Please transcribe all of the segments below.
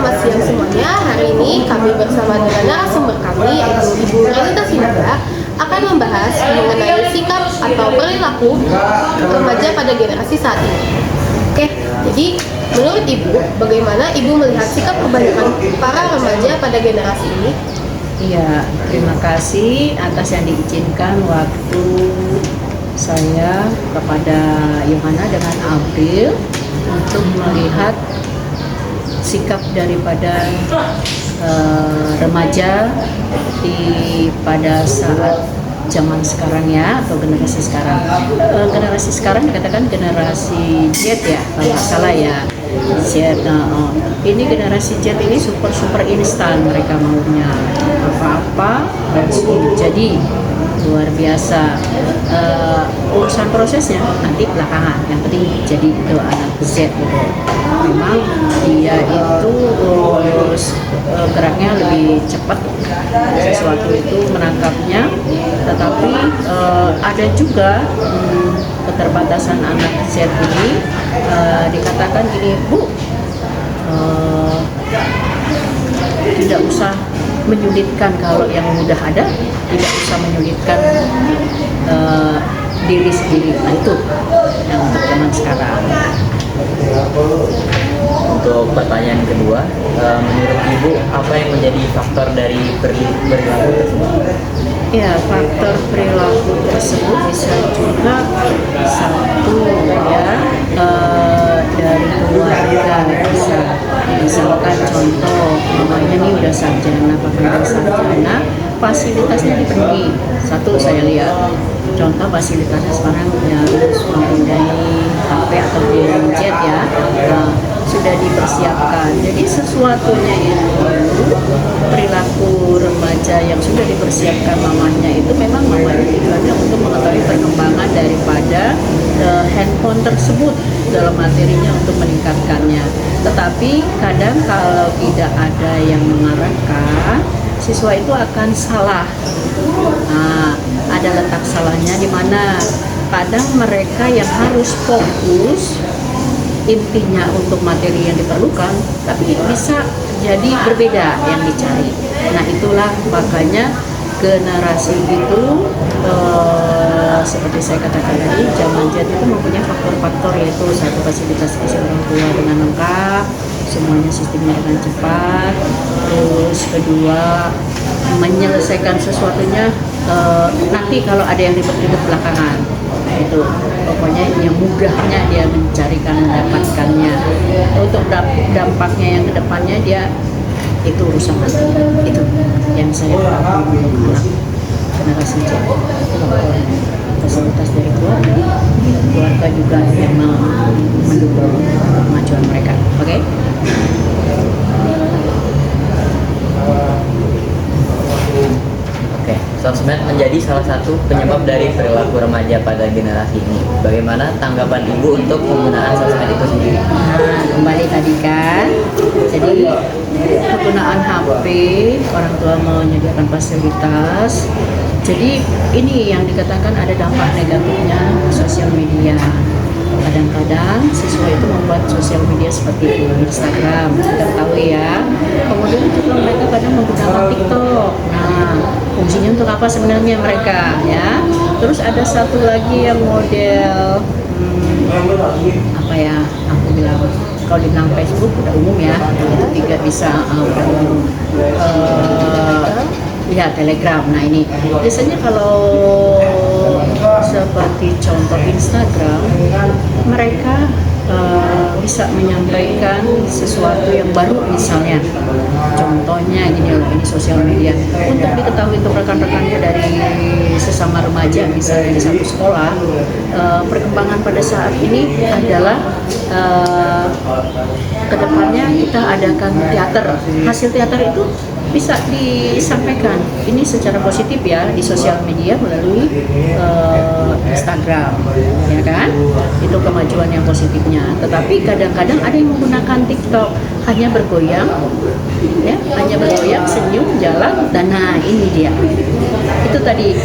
Selamat siang semuanya. Hari ini kami bersama dengan narasumber kami, yaitu Ibu Renita Sinaga, akan membahas mengenai sikap atau perilaku remaja pada generasi saat ini. Oke, jadi menurut Ibu, bagaimana Ibu melihat sikap kebanyakan para remaja pada generasi ini? Iya, terima kasih atas yang diizinkan waktu saya kepada Yohana dengan April untuk melihat sikap daripada remaja pada saat zaman sekarang ya, atau generasi sekarang. Generasi sekarang dikatakan generasi Z ya, kalau nggak salah ya. Z, ini generasi Z ini super instan, mereka maunya apa-apa langsung jadi, luar biasa. Urusan prosesnya nanti belakangan, yang penting jadi itu anak Z gitu. Memang dia itu geraknya lebih cepat, sesuatu itu menangkapnya, tetapi ada juga keterbatasan anak Z ini. Dikatakan gini, Bu, tidak usah menyulitkan, kalau yang mudah ada, tidak usah menyulitkan diri sendiri. Nah, itu yang untuk zaman sekarang. Untuk pertanyaan kedua, menurut Ibu apa yang menjadi faktor dari perilaku tersebut? Ya, faktor perilaku tersebut bisa juga satu ya, dari keluarga, bisa misalkan contoh mamanya nih udah sarjana, papanya sarjana, fasilitasnya dipenuhi. Satu saya lihat contoh fasilitasnya sekarang ya, harus mempunyai HP atau gadget ya, sudah dipersiapkan. Jadi sesuatunya itu, perilaku remaja yang sudah dipersiapkan mamanya itu, memang mamanya tujuannya untuk mengetahui perkembangan daripada handphone tersebut dalam materinya untuk meningkatkannya. Tetapi kadang kalau tidak ada yang mengarahkan, siswa itu akan salah. Nah, ada letak salahnya di mana kadang mereka yang harus fokus intinya untuk materi yang diperlukan, tapi bisa jadi berbeda yang dicari. Nah, itulah makanya generasi itu seperti saya katakan tadi, zaman Z itu mempunyai faktor-faktor, yaitu satu, fasilitas orang tua dengan lengkap, semuanya sistemnya dengan cepat. Terus kedua, menyelesaikan sesuatunya nanti kalau ada yang ribet-ribet belakangan. Itu pokoknya yang mudahnya dia mencarikan, mendapatkannya. Untuk dampaknya yang kedepannya dia itu urusan nanti. Itu yang saya harapkan untuk anak generasi Z. Fasilitas dari keluarga juga yang mendukung kemajuan mereka. Oke? Oke, sosmed menjadi salah satu penyebab dari perilaku remaja pada generasi ini. Bagaimana tanggapan Ibu untuk penggunaan sosmed itu sendiri? Nah, kembali tadi kan, jadi penggunaan HP, orang tua menyediakan fasilitas. Jadi ini yang dikatakan ada dampak negatifnya sosial media. Kadang-kadang siswa itu membuat sosial media seperti Instagram, kita tahu ya. Kemudian juga mereka kadang menggunakan TikTok. Nah, fungsinya untuk apa sebenarnya mereka ya? Terus ada satu lagi yang model apa ya? Aku bilang, kalau dibilang Facebook udah umum ya, itu juga bisa udah umum. Ya, Telegram. Nah, ini biasanya kalau seperti contoh Instagram, mereka bisa menyampaikan sesuatu yang baru, misalnya contohnya gini loh, ini sosial media untuk diketahui untuk rekan-rekannya dari sesama remaja, misalnya di satu sekolah. Perkembangan pada saat ini adalah kedepannya kita adakan teater. Hasil teater itu bisa disampaikan ini secara positif ya di sosial media melalui Instagram, ya kan? Itu kemajuan yang positifnya. Tetapi kadang-kadang ada yang menggunakan TikTok hanya bergoyang, ya, hanya bergoyang, senyum, jalan, dan nah ini dia. Itu tadi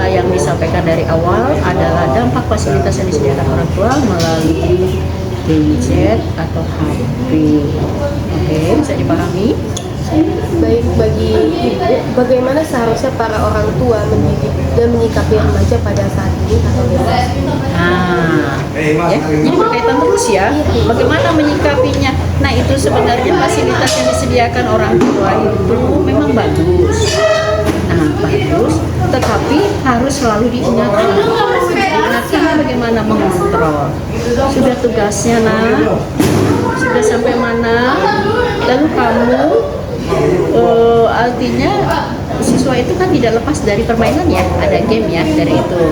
yang disampaikan dari awal adalah dampak fasilitas yang disediakan orang tua melalui gadget atau HP. Oke, bisa dipahami? Baik, bagi ibu, bagaimana seharusnya para orang tua mendidik dan menyikapi remaja pada saat ini atau besok? Nah, ya, jadi berkaitan terus ya. Bagaimana menyikapinya? Nah, itu sebenarnya fasilitas yang disediakan orang tua itu memang bagus. Nah, bagus, tetapi harus selalu diingatkan. Diingatkan bagaimana mengontrol. Sudah tugasnya, nak? Sudah sampai mana? Lalu kamu artinya siswa itu kan tidak lepas dari permainan ya, ada game ya dari itu.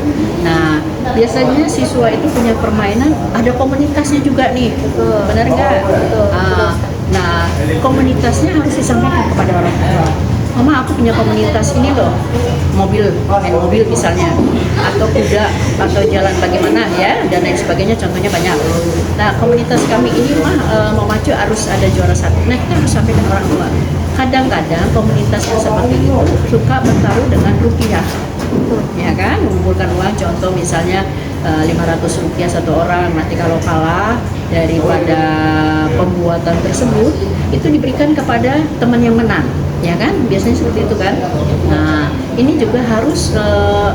Nah, biasanya siswa itu punya permainan, ada komunitasnya juga nih, benar nggak? Nah, komunitasnya harus disampaikan kepada orang tua. Mama, aku punya komunitas ini loh, mobil, main mobil misalnya, atau kuda, atau jalan bagaimana ya, dan lain sebagainya, contohnya banyak. Nah, komunitas kami ini memacu harus ada juara satu. Nah, kita harus sampaikan orang tua. Kadang-kadang komunitas yang seperti itu suka bertaruh dengan rupiah, ya kan, mengumpulkan uang, contoh misalnya 500 rupiah satu orang, nanti kalau kalah daripada pembuatan tersebut, itu diberikan kepada teman yang menang. Ya kan, biasanya seperti itu kan. Nah, ini juga harus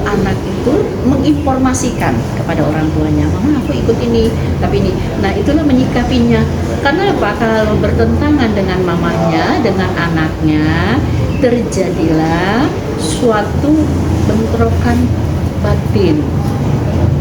anak itu menginformasikan kepada orang tuanya, mama aku ikut ini, tapi ini. Nah, itulah menyikapinya. Karena apa? Kalau bertentangan dengan mamanya, dengan anaknya, terjadilah suatu bentrokan batin.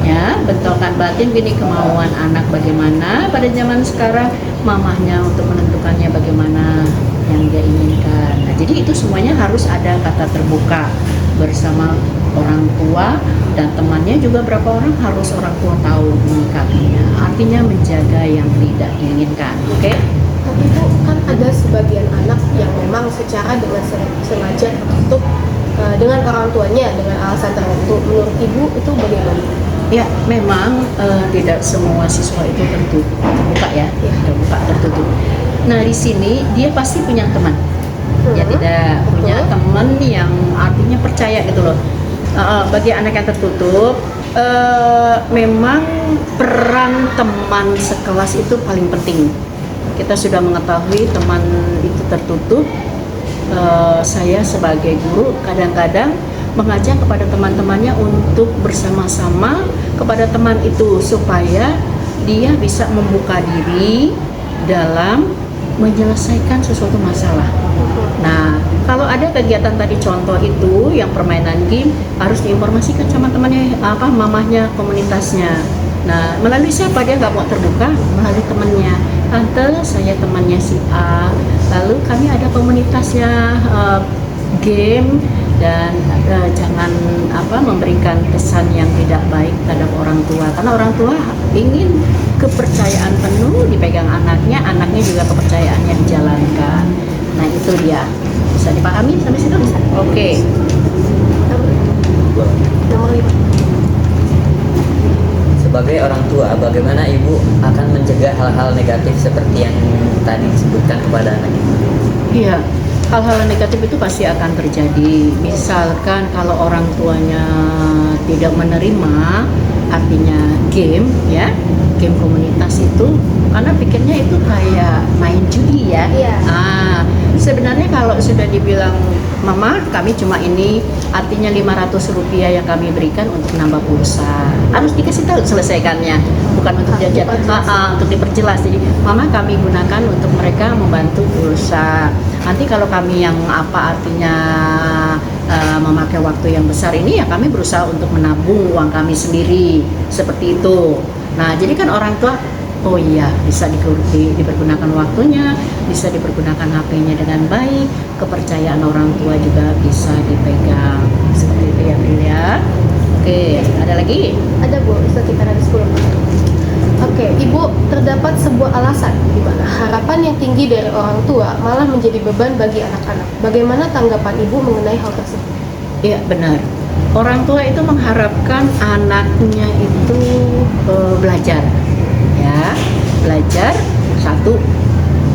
Ya, bentrokan batin, gini, kemauan anak bagaimana pada zaman sekarang, mamahnya untuk menentukannya bagaimana yang dia inginkan. Nah, jadi itu semuanya harus ada kata terbuka bersama orang tua dan temannya juga, berapa orang harus orang tua tahu menyikapinya. Artinya menjaga yang tidak diinginkan. Oke? Tapi Bu, kan ada sebagian anak yang memang secara dengan sengaja tertutup dengan orang tuanya dengan alasan tertentu. Menurut Ibu itu bagaimana? Ya, memang tidak semua siswa itu terbuka ya, terbuka, tertutup. Nah, di sini dia pasti punya teman, ya tidak punya teman yang artinya percaya gitu loh. Bagi anak yang tertutup, memang peran teman sekelas itu paling penting. Kita sudah mengetahui teman itu tertutup. Saya sebagai guru kadang-kadang mengajak kepada teman-temannya untuk bersama-sama kepada teman itu supaya dia bisa membuka diri dalam menyelesaikan sesuatu masalah. Nah, kalau ada kegiatan tadi contoh itu yang permainan game, harus diinformasikan sama temannya, mamahnya, komunitasnya. Nah, melalui siapa dia nggak mau terbuka? Melalui temannya. Tante, saya temannya si A. Lalu kami ada komunitasnya game, dan jangan memberikan kesan yang tidak baik terhadap orang tua, karena orang tua ingin kepercayaan penuh dipegang anaknya, anaknya juga kepercayaannya dijalankan. Nah, itu dia. Bisa dipahami sampai situ? Oke. Nomor 5. Sebagai orang tua, bagaimana ibu akan mencegah hal-hal negatif seperti yang tadi disebutkan kepada anak ibu? Iya, hal-hal negatif itu pasti akan terjadi. Misalkan kalau orang tuanya tidak menerima, artinya game ya, game komunitas itu, karena pikirnya itu kayak main judi ya. Iya. Sebenarnya kalau sudah dibilang, mama kami cuma ini, artinya 500 rupiah yang kami berikan untuk nambah pulsa, harus dikasih tahu selesaikannya, bukan untuk jajan, untuk diperjelas. Jadi mama kami gunakan untuk mereka membantu pulsa. Nanti kalau kami yang artinya memakai waktu yang besar ini, ya kami berusaha untuk menabung uang kami sendiri, seperti itu. Nah, jadi kan orang tua, oh iya, bisa dipergunakan waktunya, bisa dipergunakan HP-nya dengan baik, kepercayaan orang tua juga bisa dipegang, seperti itu ya, Bril ya. Oke, ada lagi? Ada Bu, sekitar ada 10 menit. Oke, Ibu, terdapat sebuah alasan di mana harapan yang tinggi dari orang tua malah menjadi beban bagi anak-anak. Bagaimana tanggapan Ibu mengenai hal tersebut? Iya, benar. Orang tua itu mengharapkan anaknya itu belajar, ya, belajar, satu,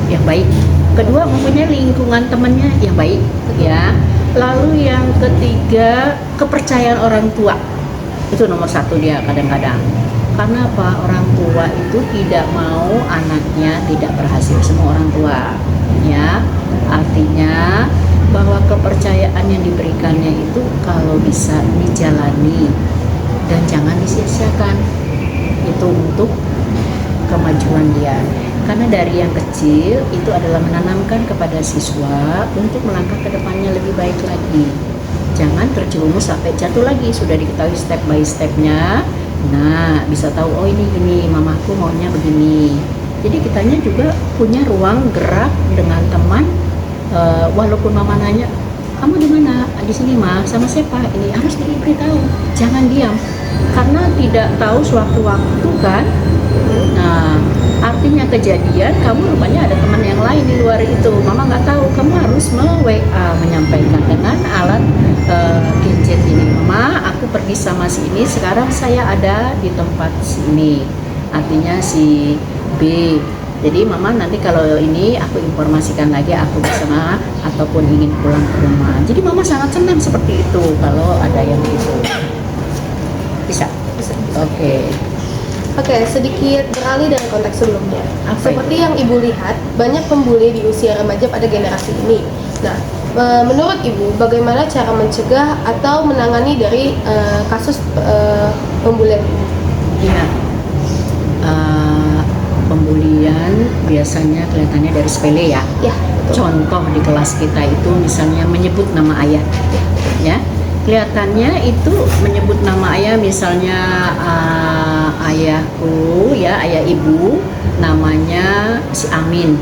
yang baik. Kedua, mempunyai lingkungan temannya yang baik, ya. Lalu yang ketiga, kepercayaan orang tua. Itu nomor satu dia kadang-kadang. Karena apa? Orang tua itu tidak mau anaknya tidak berhasil. Semua orang tua, ya. Artinya bahwa kepercayaan yang diberikannya itu kalau bisa dijalani dan jangan disia-siakan, itu untuk kemajuan dia. Karena dari yang kecil itu adalah menanamkan kepada siswa untuk melangkah ke depannya lebih baik lagi. Jangan terjerumus sampai jatuh lagi, sudah diketahui step by stepnya. Nah, bisa tahu, oh ini gini, mamaku maunya begini. Jadi kitanya juga punya ruang gerak dengan teman. Walaupun mama nanya, kamu di mana? Di sini mah, sama siapa? Ini harus diberitahu, jangan diam. Karena tidak tahu sewaktu-waktu kan. Nah, artinya kejadian kamu rupanya ada teman yang lain di luar itu, mama nggak tahu, kamu harus WA menyampaikan dengan alat gadget ini. Mama, aku pergi sama si ini, sekarang saya ada di tempat sini, artinya si B. Jadi mama nanti kalau ini aku informasikan lagi aku bersama ataupun ingin pulang ke rumah. Jadi mama sangat senang seperti itu kalau ada yang gitu. Bisa? Oke. Oke, sedikit beralih dari konteks sebelumnya. Apa Seperti yang Ibu lihat, banyak pembuli di usia remaja pada generasi ini. Nah, menurut Ibu, bagaimana cara mencegah atau menangani dari kasus pembulian ini? Iya. Pembulian biasanya kelihatannya dari sepele ya. Ya, betul. Contoh di kelas kita itu misalnya menyebut nama ayah, ya. Kelihatannya itu menyebut nama ayah, misalnya ayahku, ya, ayah ibu, namanya si Amin.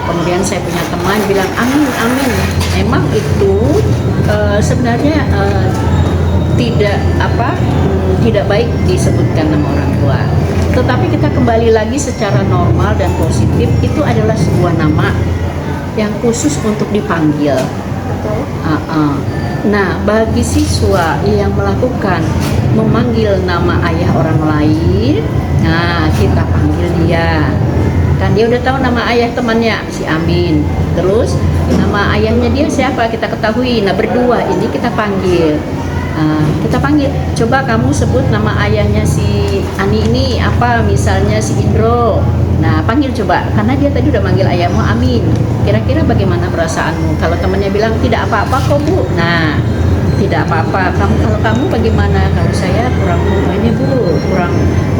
Kemudian saya punya teman bilang Amin, Amin. Emang itu sebenarnya tidak baik disebutkan nama orang tua. Tetapi kita kembali lagi secara normal dan positif, itu adalah sebuah nama yang khusus untuk dipanggil. Betul. Nah, bagi siswa yang melakukan memanggil nama ayah orang lain, nah kita panggil dia. Kan dia udah tahu nama ayah temannya si Amin. Terus nama ayahnya dia siapa kita ketahui. Nah, berdua ini kita panggil. Kita panggil, coba kamu sebut nama ayahnya si Ani ini apa, misalnya si Indro. Nah, panggil coba, karena dia tadi udah manggil ayahmu Amin. Kira-kira bagaimana perasaanmu? Kalau temannya bilang tidak apa-apa kok Bu. Nah, tidak apa-apa. Kalau kamu bagaimana? Kalau saya kurang ini Bu,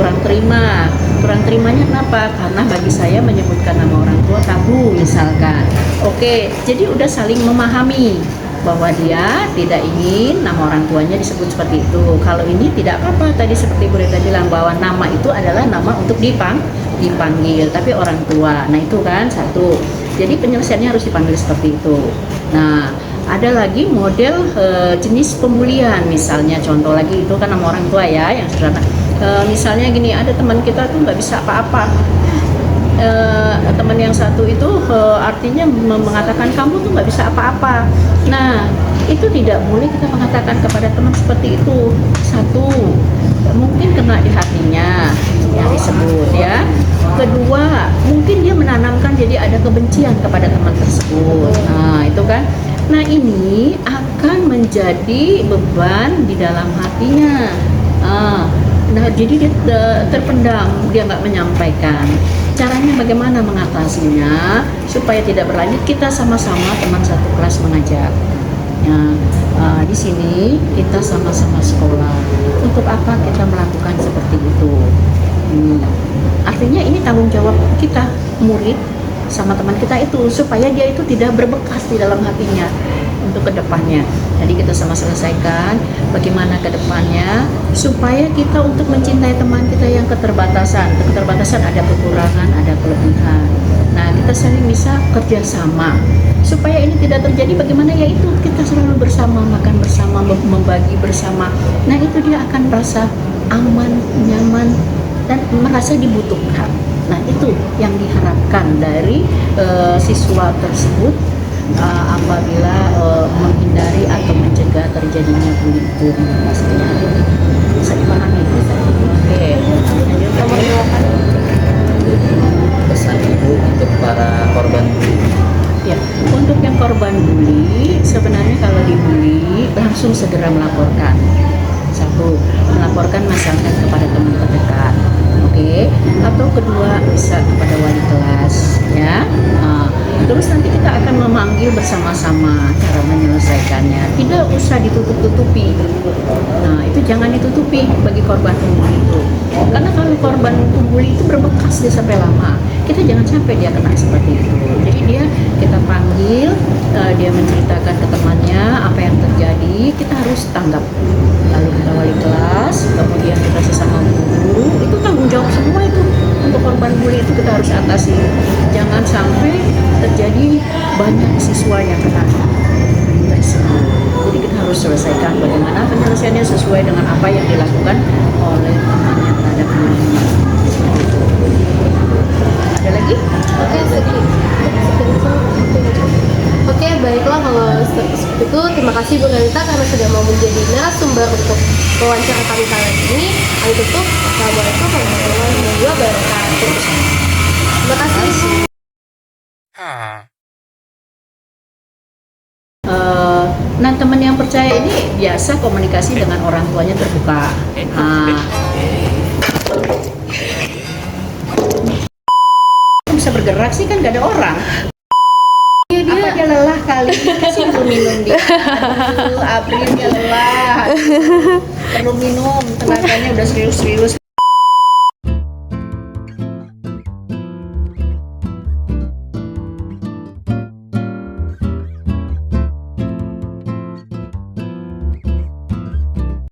kurang terima. Kurang terimanya kenapa? Karena bagi saya menyebutkan nama orang tua tabu misalkan. Oke, jadi udah saling memahami bahwa dia tidak ingin nama orang tuanya disebut seperti itu. Kalau ini tidak apa-apa, tadi seperti Bu Rita bilang bahwa nama itu adalah nama untuk dipanggil, tapi orang tua. Nah, itu kan satu. Jadi penyelesaiannya harus dipanggil seperti itu. Nah, ada lagi model jenis pembulian, misalnya contoh lagi itu kan nama orang tua ya, yang sederhana. Misalnya gini, ada teman kita tuh nggak bisa apa-apa. Teman yang satu itu artinya mengatakan kamu tuh nggak bisa apa-apa. Nah, itu tidak boleh kita mengatakan kepada teman seperti itu. Satu, mungkin kena di hatinya yang disebut ya. Kedua, mungkin dia menanamkan jadi ada kebencian kepada teman tersebut. Nah, itu kan. Nah, ini akan menjadi beban di dalam hatinya. Nah, jadi dia terpendam, dia nggak menyampaikan. Caranya bagaimana mengatasinya supaya tidak berlanjut? Kita sama-sama teman satu kelas mengajak. Nah, di sini kita sama-sama sekolah. Untuk apa kita melakukan seperti itu? Artinya ini tanggung jawab kita, murid sama teman kita itu, supaya dia itu tidak berbekas di dalam hatinya untuk kedepannya. Jadi kita sama selesaikan bagaimana kedepannya supaya kita untuk mencintai teman kita yang keterbatasan. Keterbatasan ada kekurangan, ada kelebihan. Nah, kita saling bisa kerjasama supaya ini tidak terjadi. Bagaimana yaitu kita selalu bersama, makan bersama, membagi bersama. Nah, itu dia akan merasa aman, nyaman, dan merasa dibutuhkan. Nah, itu yang diharapkan dari siswa tersebut apabila menghindari atau mencegah terjadinya bullying itu di kelasnya. Bisa dipahami? Oke. Pesan Ibu untuk para korban bully. Ya, untuk yang korban bully, sebenarnya kalau dibully langsung segera melaporkan. Satu, melaporkan masalahnya kepada teman terdekat. oke. Atau kedua bisa kepada wali kelas, ya. Terus nanti kita akan memanggil bersama-sama cara menyelesaikannya. Tidak usah ditutup-tutupi. Nah, itu jangan ditutupi bagi korban pungli itu. Karena kalau korban pungli itu berbekas dia sampai lama. Kita jangan sampai dia kena seperti itu. Jadi kita panggil, dia menceritakan ke temannya apa yang terjadi, kita harus tanggap. Lalu kita wali kelas, kemudian kita sesama guru, itu tanggung jawab semua itu. Untuk korban bully itu kita harus atasi. Jangan sampai terjadi banyak siswa yang kena tersebut. Jadi kita harus selesaikan bagaimana penyelesaiannya sesuai dengan apa yang dilakukan oleh temannya terhadap dirinya. Ada lagi? Oke, Oke, baiklah kalau seperti itu. Terima kasih Bu Renita karena sudah mau menjadi narasumber untuk wawancara kami kali ini. Kami tutup. Assalamualaikum warahmatullahi wabarakatuh. Terima kasih. Nah, teman yang percaya ini biasa komunikasi dengan orang tuanya terbuka. Bisa bergerak sih, kan gak ada orang. Apa dia lelah kali? Kasih dulu minum dia. April dia lelah. Perlu minum, tenaganya udah serius-serius.